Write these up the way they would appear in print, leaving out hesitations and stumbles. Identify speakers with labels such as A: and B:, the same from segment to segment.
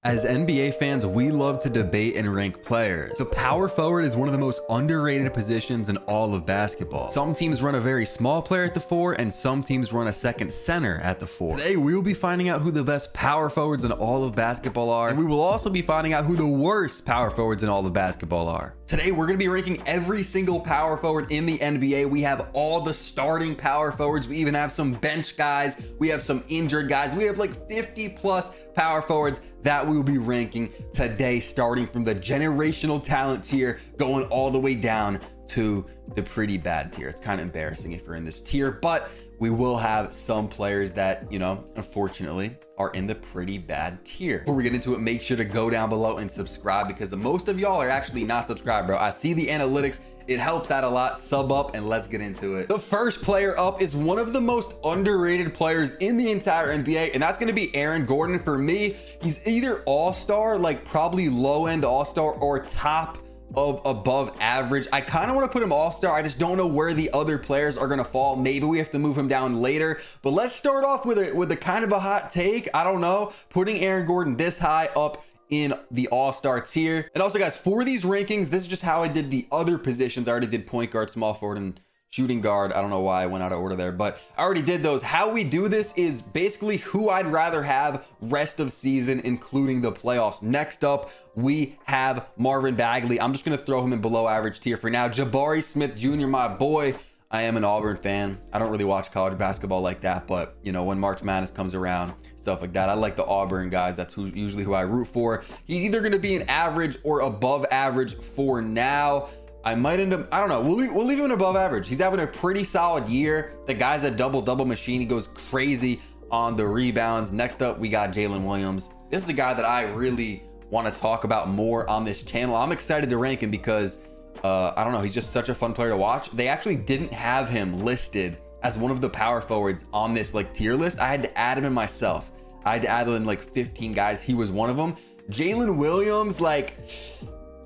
A: As NBA fans, we love to debate and rank players. The power forward is one of the most underrated positions in all of basketball. Some teams run a very small player at the 4, and some teams run a second center at the 4. Today, we will be finding out who the best power forwards in all of basketball are, and we will also be finding out who the worst power forwards in all of basketball are. Today, we're going to be ranking every single power forward in the NBA. We have all the starting power forwards. We even have some bench guys. We have some injured guys. We have like 50 plus power forwards that we will be ranking today, starting from the generational talent tier, going all the way down to the pretty bad tier. It's kind of embarrassing if you're in this tier, but we will have some players that, you know, unfortunately are in the pretty bad tier. Before we get into it, make sure to go down below and subscribe, because most of y'all are actually not subscribed, bro. I see the analytics. It helps out a lot. Sub up and let's get into it. The first player up is one of the most underrated players in the entire NBA, and that's going to be Aaron Gordon. For me, he's either all-star, like probably low-end all-star, or top of above average. I kind of want to put him all-star. I just don't know where the other players are going to fall. Maybe we have to move him down later, but let's start off with a kind of a hot take. I don't know, putting Aaron Gordon this high up in the all-star tier. And also, guys, for these rankings, this is just how I did the other positions. I already did point guard, small forward, and shooting guard. I don't know why I went out of order there, but I already did those. How we do this is basically who I'd rather have rest of season, including the playoffs. Next up, we have Marvin Bagley. I'm just going to throw him in below average tier for now. Jabari Smith Jr., my boy. I am an Auburn fan. I don't really watch college basketball like that, but you know, when March Madness comes around, stuff like that, I like the Auburn guys. That's usually who I root for. He's either going to be an average or above average for now. I might end up, I don't know. We'll leave him above average. He's having a pretty solid year. The guy's a double machine. He goes crazy on the rebounds. Next up, we got Jalen Williams. This is a guy that I really want to talk about more on this channel. I'm excited to rank him because I don't know, he's just such a fun player to watch. They actually didn't have him listed as one of the power forwards on this like tier list. I had to add him in myself. I had to add in like 15 guys. He was one of them. Jalen Williams, like,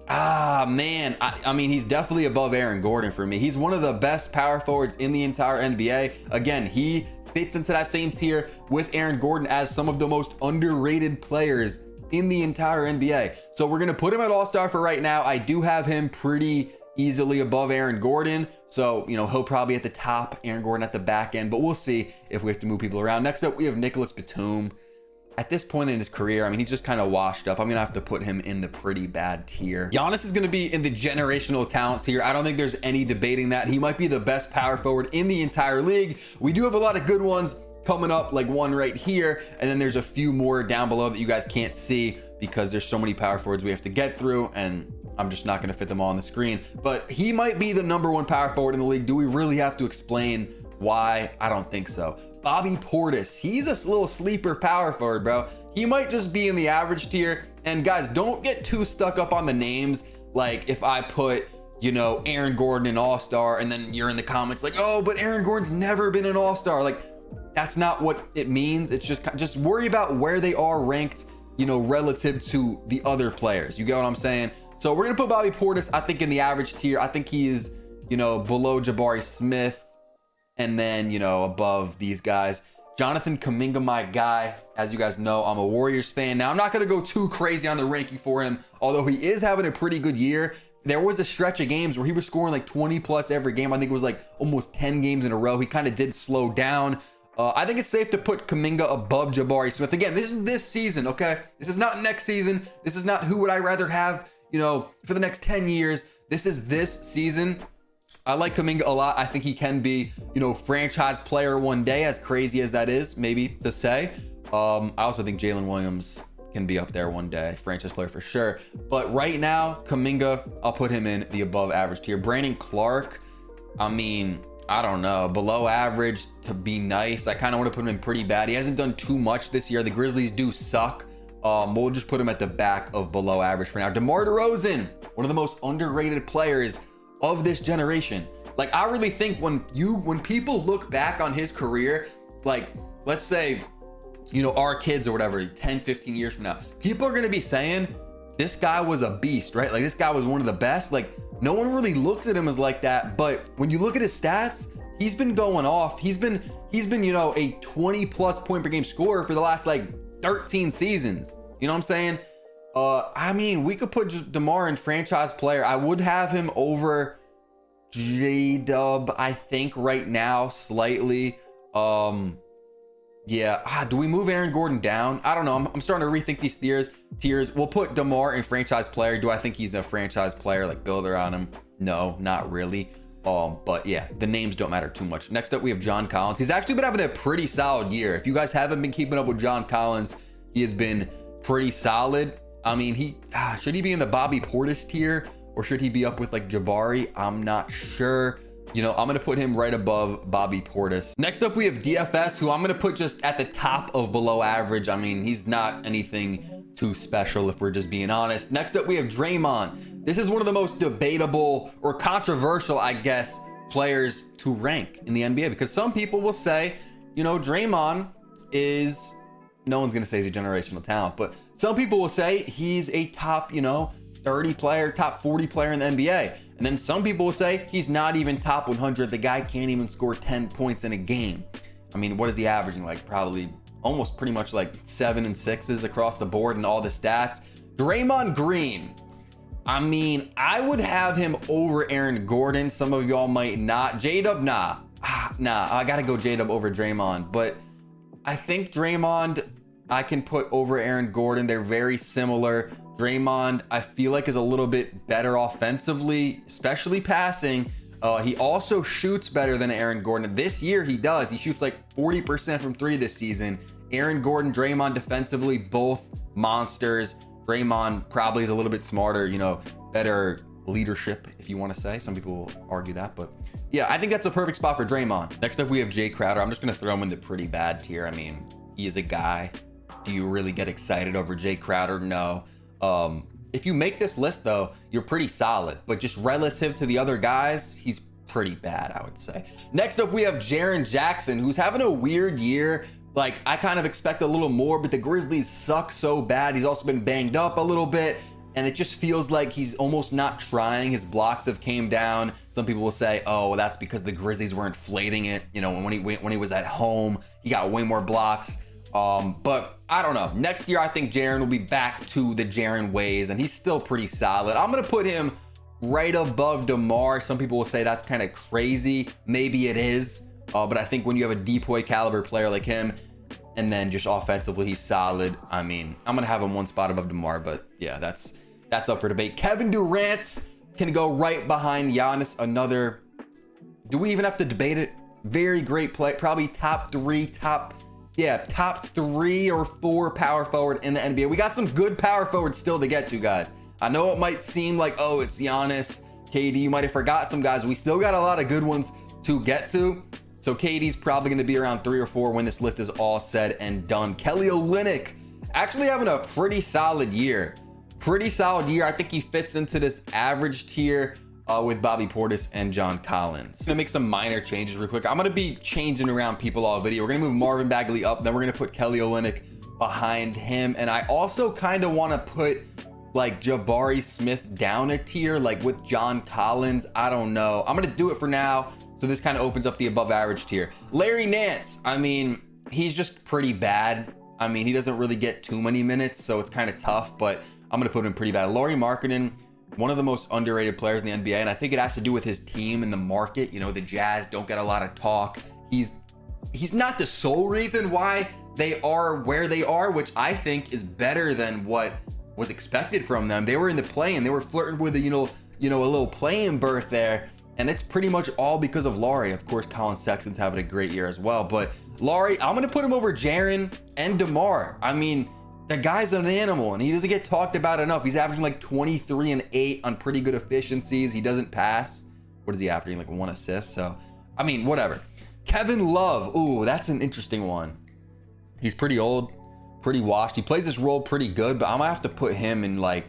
A: man, I mean, he's definitely above Aaron Gordon for me. He's one of the best power forwards in the entire NBA. Again, he fits into that same tier with Aaron Gordon as some of the most underrated players in the entire NBA. So we're going to put him at all-star for right now. I do have him pretty easily above Aaron Gordon. So, you know, he'll probably at the top, Aaron Gordon at the back end, but we'll see if we have to move people around. Next up, we have Nicholas Batum. At this point in his career, I mean, he's just kind of washed up. I'm going to have to put him in the pretty bad tier. Giannis is going to be in the generational talent tier. I don't think there's any debating that. He might be the best power forward in the entire league. We do have a lot of good ones coming up, like one right here, and then there's a few more down below that you guys can't see because there's so many power forwards we have to get through, and I'm just not going to fit them all on the screen. But he might be the #1 power forward in the league. Do we really have to explain why? I don't think so. Bobby Portis, he's a little sleeper power forward, bro. He might just be in the average tier. And guys, don't get too stuck up on the names. Like if I put, you know, Aaron Gordon an all-star, and then you're in the comments like, oh, but Aaron Gordon's never been an all-star. Like, that's not what it means. It's just worry about where they are ranked, you know, relative to the other players. You get what I'm saying? So we're gonna put Bobby Portis, I think, in the average tier. I think he is, you know, below Jabari Smith, and then, you know, above these guys. Jonathan Kuminga, my guy. As you guys know, I'm a Warriors fan. Now, I'm not gonna go too crazy on the ranking for him, although he is having a pretty good year. There was a stretch of games where he was scoring like 20 plus every game. I think it was like almost 10 games in a row. He kind of did slow down. I think it's safe to put Kuminga above Jabari Smith. Again, this is this season, okay? This is not next season. This is not who would I rather have, you know, for the next 10 years. This is this season. I like Kuminga a lot. I think he can be, you know, franchise player one day, as crazy as that is, maybe to say. I also think Jalen Williams can be up there one day, franchise player for sure. But right now, Kuminga, I'll put him in the above average tier. Brandon Clark, I mean, I don't know, below average to be nice. I kind of want to put him in pretty bad. He hasn't done too much this year. The Grizzlies do suck. We'll just put him at the back of below average for now. DeMar DeRozan, one of the most underrated players of this generation. Like, I really think when people look back on his career, like, let's say, you know, our kids or whatever, 10, 15 years from now, people are going to be saying, this guy was a beast, right? Like, this guy was one of the best. Like, no one really looks at him as like that. But when you look at his stats, he's been going off. He's been, you know, a 20 plus point per game scorer for the last like 13 seasons. You know what I'm saying? I mean, we could put just DeMar in franchise player. I would have him over J-Dub, I think right now, slightly. Yeah. Do we move Aaron Gordon down? I don't know. I'm starting to rethink these tiers. We'll put DeMar in franchise player. Do I think he's a franchise player, like builder on him? No, not really. But yeah, the names don't matter too much. Next up, we have John Collins. He's actually been having a pretty solid year. If you guys haven't been keeping up with John Collins, he has been pretty solid. I mean, should he be in the Bobby Portis tier, or should he be up with like Jabari? I'm not sure. You know, I'm going to put him right above Bobby Portis. Next up, we have DFS, who I'm going to put just at the top of below average. I mean, he's not anything too special if we're just being honest. Next up, we have Draymond. This is one of the most debatable or controversial, I guess, players to rank in the NBA, because some people will say, you know, Draymond is, no one's going to say he's a generational talent, but some people will say he's a top, you know, 30 player, top 40 player in the NBA. And then some people will say he's not even top 100. The guy can't even score 10 points in a game. I mean, what is he averaging? Like probably almost pretty much like 7 and 6s across the board and all the stats. Draymond Green. I mean, I would have him over Aaron Gordon. Some of y'all might not. J-Dub, nah. I gotta go J-Dub over Draymond. But I think Draymond, I can put over Aaron Gordon. They're very similar. Draymond, I feel like, is a little bit better offensively, especially passing. He also shoots better than Aaron Gordon. This year he does. He shoots like 40% from 3 this season. Aaron Gordon, Draymond defensively, both monsters. Draymond probably is a little bit smarter, you know, better leadership, if you want to say. Some people will argue that, but yeah, I think that's a perfect spot for Draymond. Next up, we have Jay Crowder. I'm just going to throw him in the pretty bad tier. I mean, he is a guy. Do you really get excited over Jay Crowder? No. If you make this list though, you're pretty solid, but just relative to the other guys, he's pretty bad, I would say. Next up, we have Jaren Jackson, who's having a weird year. Like, I kind of expect a little more, but the Grizzlies suck so bad. He's also been banged up a little bit, and it just feels like he's almost not trying. His blocks have came down. Some people will say, oh, well, that's because the Grizzlies were inflating it. You know, when he was at home, he got way more blocks. But I don't know. Next year, I think Jaren will be back to the Jaren ways, and he's still pretty solid. I'm going to put him right above DeMar. Some people will say that's kind of crazy. Maybe it is. But I think when you have a Depoy caliber player like him, and then just offensively, he's solid. I mean, I'm going to have him one spot above DeMar, but yeah, that's up for debate. Kevin Durant can go right behind Giannis. Another, do we even have to debate it? Very great play. Probably top 3 or 4 power forward in the NBA. We got some good power forwards still to get to, guys. I know it might seem like, oh, it's Giannis, KD. You might have forgot some guys. We still got a lot of good ones to get to. So KD's probably going to be around 3 or 4 when this list is all said and done. Kelly Olynyk actually having a pretty solid year. I think he fits into this average tier with Bobby Portis and John Collins. I'm gonna make some minor changes real quick. I'm gonna be changing around people all video. We're gonna move Marvin Bagley up, then we're gonna put Kelly Olynyk behind him. And I also kind of want to put like Jabari Smith down a tier, like with John Collins. I don't know. I'm gonna do it for now. So this kind of opens up the above average tier. Larry Nance, I mean, he's just pretty bad. I mean, he doesn't really get too many minutes, so it's kind of tough, but I'm gonna put him pretty bad. Lauri Markkanen, one of the most underrated players in the NBA, and I think it has to do with his team and the market. You know, the Jazz don't get a lot of talk. He's not the sole reason why they are where they are, which I think is better than what was expected from them. They were in the play and they were flirting with a, you know, a little play-in berth there, and it's pretty much all because of Lauri. Of course, Colin Sexton's having a great year as well, but Lauri, I'm gonna put him over Jaren and DeMar. I mean, the guy's an animal and he doesn't get talked about enough. He's averaging like 23 and 8 on pretty good efficiencies. He doesn't pass. What is he averaging? Like 1 assist. So, I mean, whatever. Kevin Love. Ooh, that's an interesting one. He's pretty old, pretty washed. He plays this role pretty good, but I'm gonna have to put him in like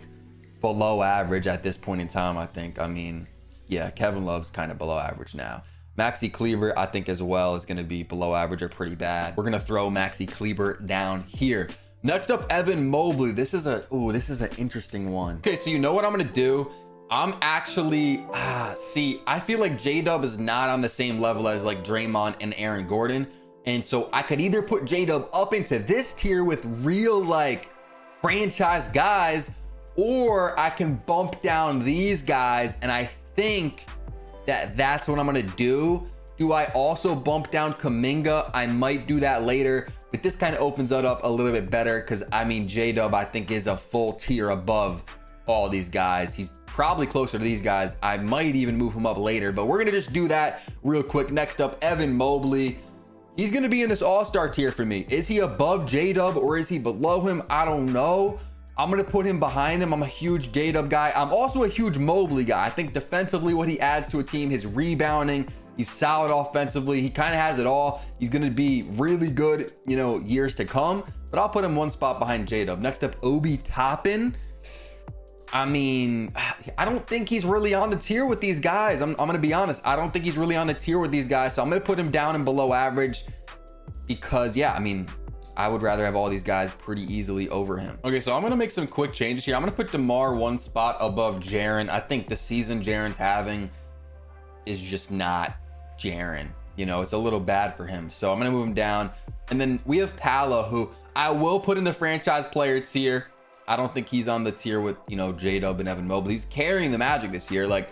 A: below average at this point in time, I think. I mean, yeah, Kevin Love's kind of below average now. Maxi Kleber, I think as well, is gonna be below average or pretty bad. We're gonna throw Maxi Kleber down here. Next up, Evan Mobley. This is an interesting one. Okay, so you know what I'm gonna do? I'm actually, I feel like J-Dub is not on the same level as like Draymond and Aaron Gordon. And so I could either put J-Dub up into this tier with real like franchise guys, or I can bump down these guys, and I think that that's what I'm gonna do. Do I also bump down Kuminga? I might do that later, but this kind of opens it up a little bit better because I mean J-Dub I think is a full tier above all these guys. He's probably closer to these guys. I might even move him up later, but we're gonna just do that real quick. Next up, Evan Mobley. He's gonna be in this all-star tier for me. Is he above J-Dub or is he below him? I don't know. I'm gonna put him behind him. I'm a huge J-Dub guy. I'm also a huge Mobley guy. I think defensively what he adds to a team, his rebounding, he's solid offensively. He kind of has it all. He's gonna be really good, you know, years to come, but I'll put him one spot behind J-Dub. Next up, Obi Toppin. I mean, I don't think he's really on the tier with these guys. I'm gonna be honest. I don't think he's really on the tier with these guys. So I'm gonna put him down and below average because yeah, I mean, I would rather have all these guys pretty easily over him. Okay, so I'm gonna make some quick changes here. I'm gonna put DeMar one spot above Jaren. I think the season Jaren's having is just not Jaren. You know, it's a little bad for him. So I'm gonna move him down. And then we have Paolo, who I will put in the franchise player tier. I don't think he's on the tier with, you know, J-Dub and Evan Mobley. He's carrying the Magic this year. Like,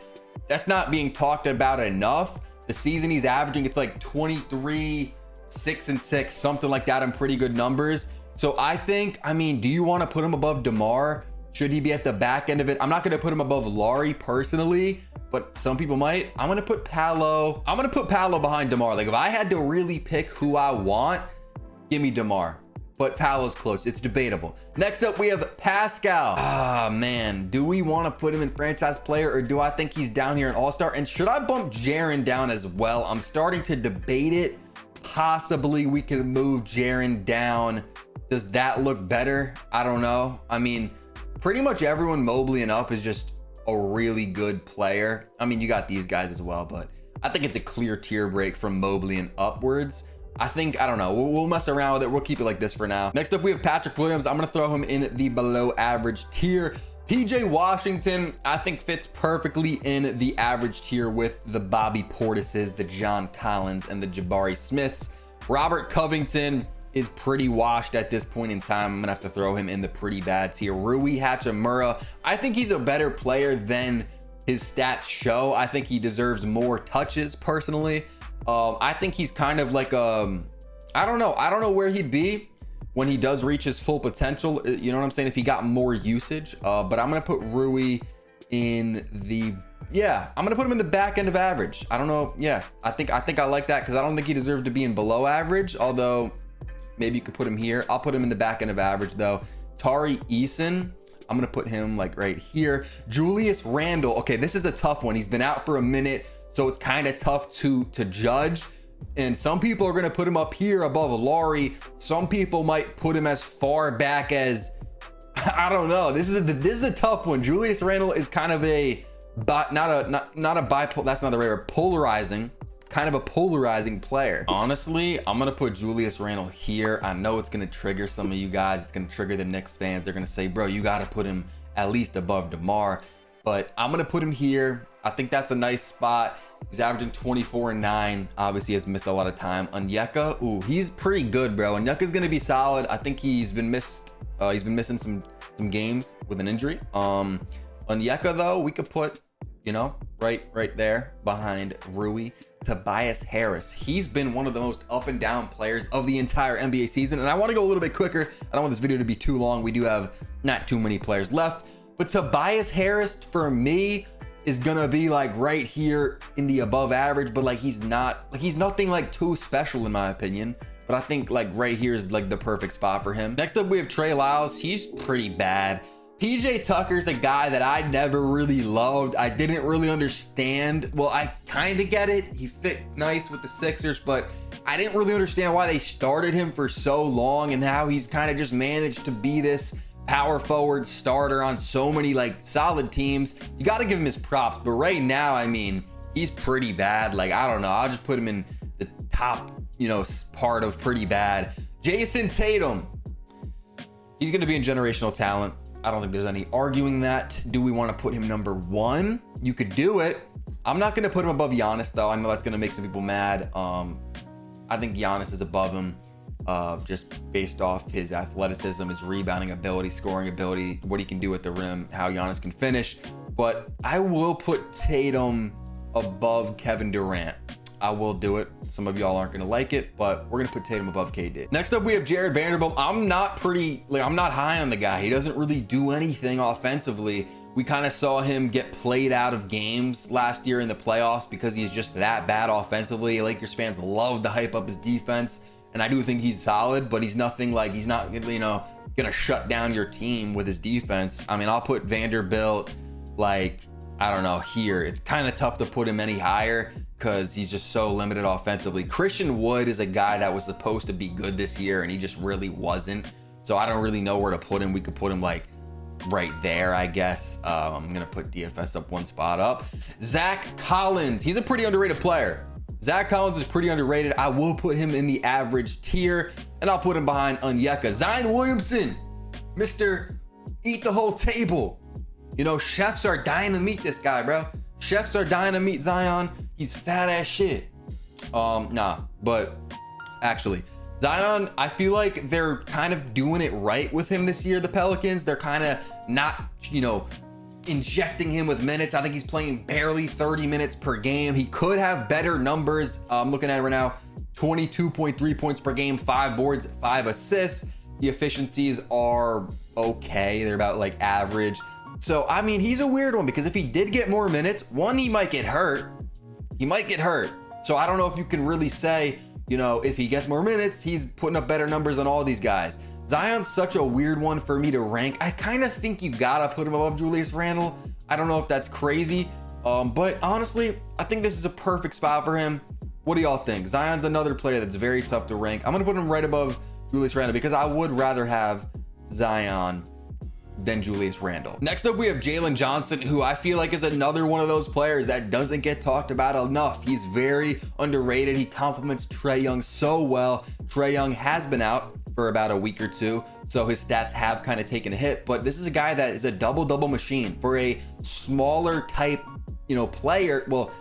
A: that's not being talked about enough. The season he's averaging, it's like 23, 6 and 6, something like that, in pretty good numbers. So I think, I mean, do you want to put him above DeMar? Should he be at the back end of it? I'm not going to put him above Laurie personally, but some people might. I'm going to put Paolo. I'm going to put Paolo behind DeMar. Like, if I had to really pick who I want, give me DeMar. But Paolo's close. It's debatable. Next up, we have Pascal. Ah, man. Do we want to put him in franchise player, or do I think he's down here in all-star? And should I bump Jaren down as well? I'm starting to debate it. Possibly we could move Jaren down. Does that look better? I don't know. I mean, pretty much everyone Mobley and up is just a really good player. I mean, you got these guys as well, but I think it's a clear tier break from Mobley and upwards. I think, I don't know, we'll mess around with it. We'll keep it like this for now. Next up, we have Patrick Williams. I'm gonna throw him in the below average tier. PJ Washington, I think, fits perfectly in the average tier with the Bobby Portises, the John Collins, and the Jabari Smiths. Robert Covington is pretty washed at this point in time. I'm gonna have to throw him in the pretty bad tier. Rui Hachimura, I think he's a better player than his stats show. I think he deserves more touches personally. I think he's kind of like I don't know where he'd be when he does reach his full potential, you know what I'm saying, if he got more usage. But I'm gonna put Rui in the, yeah, I'm gonna put him in the back end of average. I don't know. Yeah, I think I like that because I don't think he deserves to be in below average, although maybe you could put him here. I'll put him in the back end of average though. Tari Eason, I'm gonna put him like right here. Julius Randle, okay, this is a tough one. He's been out for a minute, so it's kind of tough to judge. And some people are going to put him up here above Laurie. Some people might put him as far back as, I don't know. This is a tough one. Julius Randle is kind of a, not a bipolar. That's not the right word. Polarizing, kind of a polarizing player. Honestly, I'm going to put Julius Randle here. I know it's going to trigger some of you guys. It's going to trigger the Knicks fans. They're going to say, bro, you got to put him at least above DeMar. But I'm going to put him here. I think that's a nice spot. He's averaging 24 and 9. Obviously has missed a lot of time. Onyeka, ooh, he's pretty good, bro. Onyeka's gonna be solid. I think he's been missing some games with an injury. Onyeka though, we could put, you know, right there behind Rui. Tobias Harris, he's been one of the most up and down players of the entire NBA season. And I want to go a little bit quicker. I don't want this video to be too long. We do have not too many players left, but Tobias Harris for me is gonna be like right here in the above average, but like he's nothing like too special in my opinion. But I think like right here is like the perfect spot for him. Next up, we have Trey Lyles. He's pretty bad. PJ Tucker's a guy that I never really loved. I didn't really understand. Well, I kind of get it. He fit nice with the Sixers, but I didn't really understand why they started him for so long and how he's kind of just managed to be this power forward starter on so many like solid teams. You got to give him his props, but right now, I mean, he's pretty bad. Like, I don't know, I'll just put him in the top, you know, part of pretty bad. Jason Tatum, he's going to be in generational talent. I don't think there's any arguing that. Do we want to put him number 1? You could do it. I'm not going to put him above Giannis though. I know that's going to make some people mad. I think Giannis is above him. just based off his athleticism, his rebounding ability, scoring ability, what he can do at the rim, how Giannis can finish. But I will put Tatum above Kevin Durant. I will do it. Some of y'all aren't going to like it, but we're going to put Tatum above KD. Next up, we have Jared Vanderbilt. I'm not high on the guy. He doesn't really do anything offensively. We kind of saw him get played out of games last year in the playoffs because he's just that bad offensively. Lakers fans love to hype up his defense, and I do think he's solid, but he's nothing like, he's not, going to shut down your team with his defense. I mean, I'll put Vanderbilt, like, I don't know, here. It's kind of tough to put him any higher because he's just so limited offensively. Christian Wood is a guy that was supposed to be good this year, and he just really wasn't. So I don't really know where to put him. We could put him like right there, I guess. I'm going to put DFS up one spot up. Zach Collins, he's a pretty underrated player. Zach Collins is pretty underrated. I will put him in the average tier, and I'll put him behind Onyeka. Zion Williamson, Mr. Eat the Whole Table. Chefs are dying to meet this guy, bro. Chefs are dying to meet Zion. He's fat ass shit. But actually, Zion, I feel like they're kind of doing it right with him this year, the Pelicans. They're kind of not, injecting him with minutes. I think he's playing barely 30 minutes per game. He could have better numbers. I'm looking at it right now. 22.3 points per game, 5 boards, 5 assists. The efficiencies are okay. They're about like average. So, I mean, he's a weird one because if he did get more minutes, one, he might get hurt. So I don't know if you can really say, if he gets more minutes, he's putting up better numbers than all these guys. Zion's such a weird one for me to rank. I kind of think you gotta put him above Julius Randle. I don't know if that's crazy, but honestly, I think this is a perfect spot for him. What do y'all think? Zion's another player that's very tough to rank. I'm gonna put him right above Julius Randle because I would rather have Zion than Julius Randle. Next up, we have Jalen Johnson, who I feel like is another one of those players that doesn't get talked about enough. He's very underrated. He complements Trae Young so well. Trae Young has been out for about a week or two, so his stats have kind of taken a hit, but this is a guy that is a double-double machine for a smaller type, player. Well,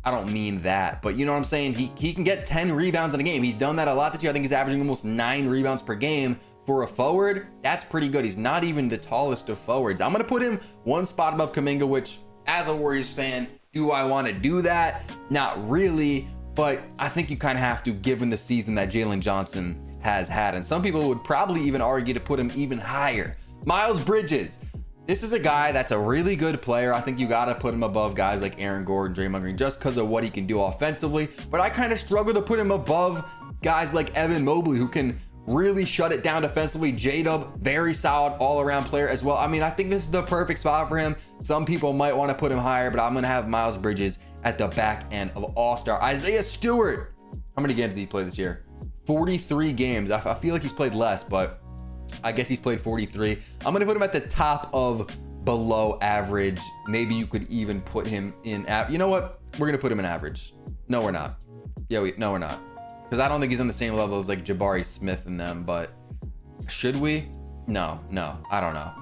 A: I don't mean that, but you know what I'm saying? He can get 10 rebounds in a game. He's done that a lot this year. I think he's averaging almost 9 rebounds per game. For a forward, that's pretty good. He's not even the tallest of forwards. I'm going to put him one spot above Kuminga, which as a Warriors fan, do I want to do that? Not really, but I think you kind of have to, given the season that Jalen Johnson has had. And some people would probably even argue to put him even higher. Miles Bridges. This is a guy that's a really good player. I think you got to put him above guys like Aaron Gordon, Draymond Green, just because of what he can do offensively. But I kind of struggle to put him above guys like Evan Mobley, who can really shut it down defensively. J-Dub, very solid all-around player as well. I mean, I think this is the perfect spot for him. Some people might want to put him higher, but I'm going to have Miles Bridges at the back end of All-Star. Isaiah Stewart. How many games did he play this year? 43 games. I feel like he's played less, but I guess he's played 43. I'm going to put him at the top of below average. Maybe you could even put him in you know what? We're going to put him in average. No, we're not. No, we're not. Because I don't think he's on the same level as like Jabari Smith and them, but should we? No, I don't know.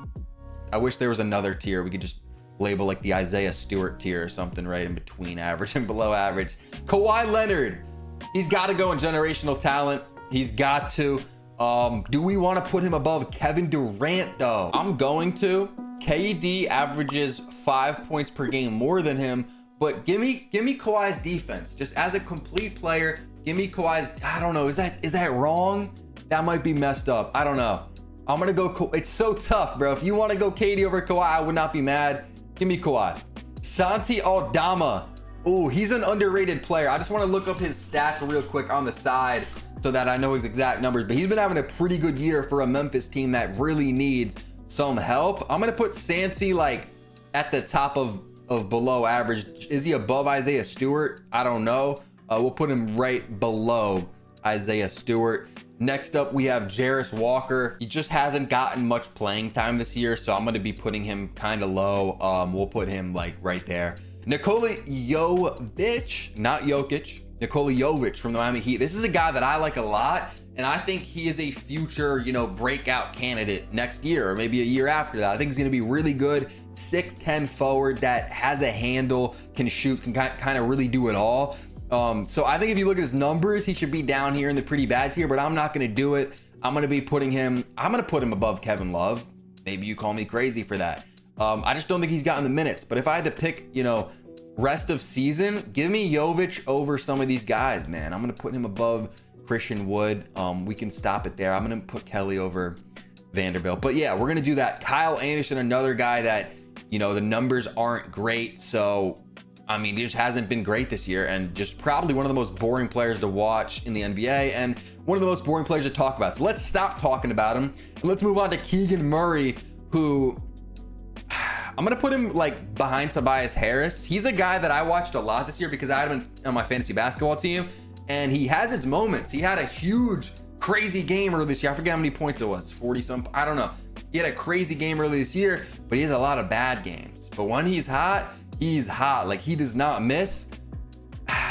A: I wish there was another tier. We could just label like the Isaiah Stewart tier or something right in between average and below average. Kawhi Leonard. He's got to go in generational talent. He's got to. Do we want to put him above Kevin Durant though? I'm going to. KD averages 5 points per game more than him, but give me Kawhi's defense. Just as a complete player, give me Kawhi's. I don't know. Is that wrong? That might be messed up. I don't know. I'm gonna go. It's so tough, bro. If you want to go KD over Kawhi, I would not be mad. Give me Kawhi. Santi Aldama. Oh, he's an underrated player. I just want to look up his stats real quick on the side so that I know his exact numbers. But he's been having a pretty good year for a Memphis team that really needs some help. I'm gonna put Santi like at the top of below average. Is he above Isaiah Stewart? I don't know. We'll put him right below Isaiah Stewart. Next up, we have Jarris Walker. He just hasn't gotten much playing time this year, so I'm going to be putting him kind of low. We'll put him like right there. Nikola Jovic, not Jokic, Nikola Jovic from the Miami Heat. This is a guy that I like a lot, and I think he is a future, breakout candidate next year or maybe a year after that. I think he's going to be really good. 6'10" forward that has a handle, can shoot, can kind of really do it all.
B: So I think if you look at his numbers, he should be down here in the pretty bad tier, but I'm not going to do it. I'm going to put him above Kevin Love. Maybe you call me crazy for that. I just don't think he's gotten the minutes. But if I had to pick, you know, rest of season, give me Jovic over some of these guys, man. I'm going to put him above Christian Wood. We can stop it there. I'm going to put Kelly over Vanderbilt. But yeah, we're going to do that. Kyle Anderson, another guy that, you know, the numbers aren't great. So, I mean, he just hasn't been great this year, and just probably one of the most boring players to watch in the NBA and one of the most boring players to talk about. So let's stop talking about him and let's move on to Keegan Murray, who I'm going to put him like behind Tobias Harris. He's a guy that I watched a lot this year because I had him on my fantasy basketball team, and he has its moments. He had a huge, crazy game earlier this year. I forget how many points it was, 40 some, I don't know. He had a crazy game earlier this year, but he has a lot of bad games. But when he's hot, like he does not miss.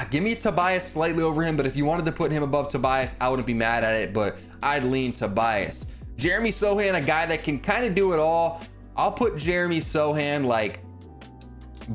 B: Give me Tobias slightly over him, but if you wanted to put him above Tobias, I wouldn't be mad at it, but I'd lean Tobias. Jeremy Sohan, a guy that can kind of do it all. I'll put Jeremy Sohan like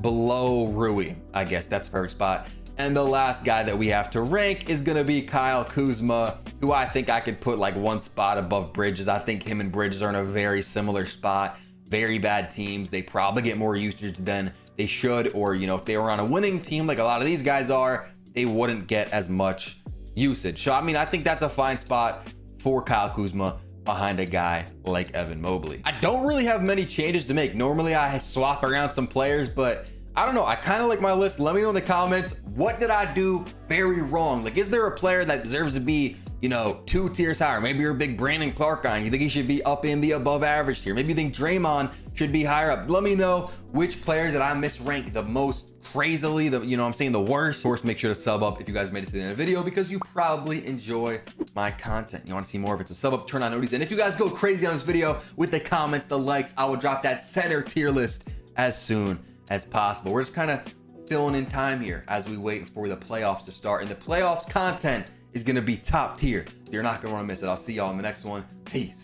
B: below Rui. I guess that's a perfect spot. And the last guy that we have to rank is going to be Kyle Kuzma, who I think I could put like one spot above Bridges. I think him and Bridges are in a very similar spot. Very bad teams. They probably get more usage than they should, or, you know, if they were on a winning team like a lot of these guys are, they wouldn't get as much usage. So, I mean, I think that's a fine spot for Kyle Kuzma behind a guy like Evan Mobley. I don't really have many changes to make. Normally, I swap around some players, but I don't know. I kind of like my list. Let me know in the comments, what did I do very wrong? Like, is there a player that deserves to be, you know, 2 tiers higher? Maybe you're a big Brandon Clark guy and you think he should be up in the above average tier. Maybe you think Draymond should be higher up. Let me know which players that I misranked the most crazily, you know what I'm saying, the worst. Of course, make sure to sub up if you guys made it to the end of the video because you probably enjoy my content. You want to see more of it, so sub up, turn on notifications. And if you guys go crazy on this video with the comments, the likes, I will drop that center tier list as soon as possible. We're just kind of filling in time here as we wait for the playoffs to start, and the playoffs content is going to be top tier. You're not going to want to miss it. I'll see y'all in the next one. Peace.